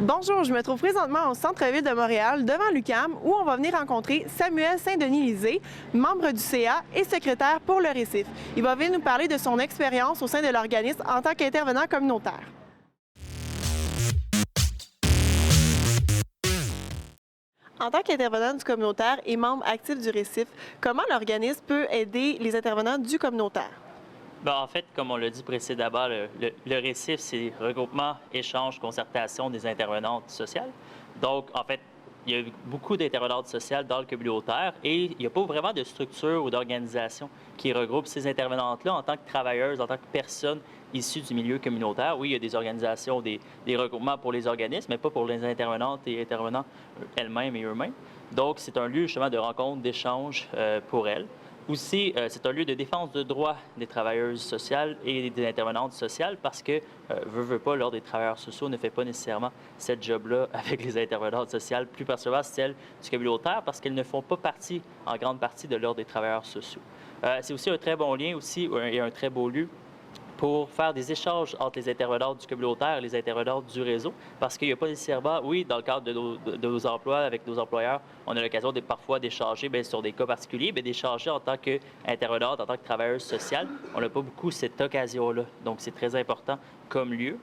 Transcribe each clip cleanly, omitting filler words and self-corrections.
Bonjour, je me trouve présentement au centre-ville de Montréal, devant l'UQAM, où on va venir rencontrer Samuel Saint-Denis-Lisée, membre du CA et secrétaire pour le Récif. Il va venir nous parler de son expérience au sein de l'organisme en tant qu'intervenant communautaire. En tant qu'intervenant du communautaire et membre actif du Récif, comment l'organisme peut aider les intervenants du communautaire? En fait, comme on l'a dit précédemment, le récif, c'est regroupement, échange, concertation des intervenantes sociales. Donc, en fait, il y a beaucoup d'intervenantes sociales dans le communautaire et il n'y a pas vraiment de structure ou d'organisation qui regroupe ces intervenantes-là en tant que travailleuses, en tant que personnes issues du milieu communautaire. Oui, il y a des organisations, des regroupements pour les organismes, mais pas pour les intervenantes et intervenants elles-mêmes et eux-mêmes. Donc, c'est un lieu justement de rencontre, d'échange pour elles. Aussi, c'est un lieu de défense de droits des travailleuses sociales et des intervenantes sociales parce que, veut pas, l'Ordre des travailleurs sociaux ne fait pas nécessairement cette job-là avec les intervenantes sociales, plus particulièrement celles du communautaire parce qu'elles ne font pas partie, en grande partie, de l'Ordre des travailleurs sociaux. C'est aussi un très bon lien aussi et un très beau lieu pour faire des échanges entre les intervenants du communautaire et les intervenants du réseau, parce qu'il n'y a pas nécessairement, oui, dans le cadre de nos emplois avec nos employeurs, on a l'occasion parfois d'échanger sur des cas particuliers, mais d'échanger en tant qu'intervenante, en tant que travailleuse sociale, on n'a pas beaucoup cette occasion-là. Donc, c'est très important comme lieu.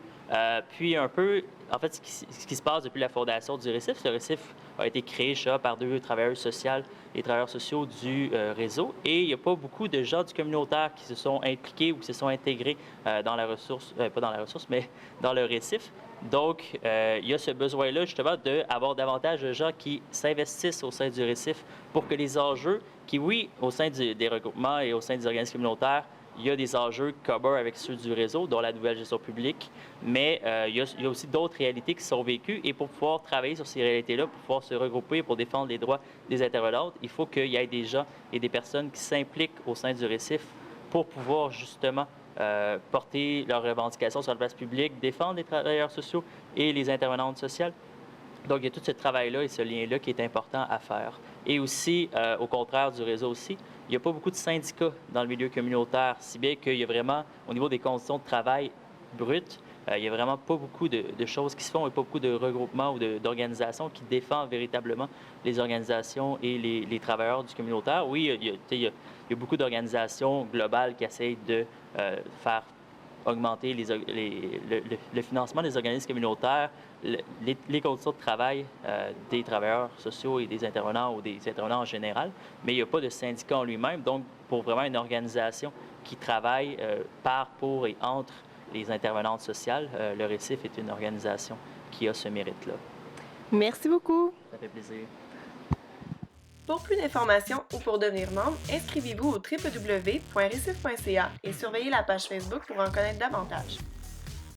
Puis un peu, en fait, ce qui se passe depuis la fondation du Récif, le Récif a été créé par deux travailleuses sociales et travailleurs sociaux du réseau. Et il n'y a pas beaucoup de gens du communautaire qui se sont impliqués ou qui se sont intégrés dans la ressource, pas dans la ressource, mais dans le Récif. Donc, il y a ce besoin-là, justement, d'avoir davantage de gens qui s'investissent au sein du Récif pour que les enjeux qui, oui, au sein des regroupements et au sein des organismes communautaires, il y a des enjeux communs avec ceux du réseau, dont la nouvelle gestion publique, mais il y a aussi d'autres réalités qui sont vécues. Et pour pouvoir travailler sur ces réalités-là, pour pouvoir se regrouper pour défendre les droits des intervenantes, il faut qu'il y ait des gens et des personnes qui s'impliquent au sein du Récif pour pouvoir justement porter leurs revendications sur la place publique, défendre les travailleurs sociaux et les intervenantes sociales. Donc, il y a tout ce travail-là et ce lien-là qui est important à faire. Et aussi, au contraire du réseau aussi, il n'y a pas beaucoup de syndicats dans le milieu communautaire, si bien qu'il y a vraiment, au niveau des conditions de travail brutes, il n'y a vraiment pas beaucoup de choses qui se font et pas beaucoup de regroupements ou d'organisations qui défendent véritablement les organisations et les travailleurs du communautaire. Oui, il y a beaucoup d'organisations globales qui essayent de faire augmenter le financement des organismes communautaires, les conditions de travail des travailleurs sociaux et des intervenants ou des intervenants en général, mais il n'y a pas de syndicat en lui-même. Donc, pour vraiment une organisation qui travaille par, pour et entre les intervenantes sociales, le Récif est une organisation qui a ce mérite-là. Merci beaucoup. Ça fait plaisir. Pour plus d'informations ou pour devenir membre, inscrivez-vous au www.recif.ca et surveillez la page Facebook pour en connaître davantage.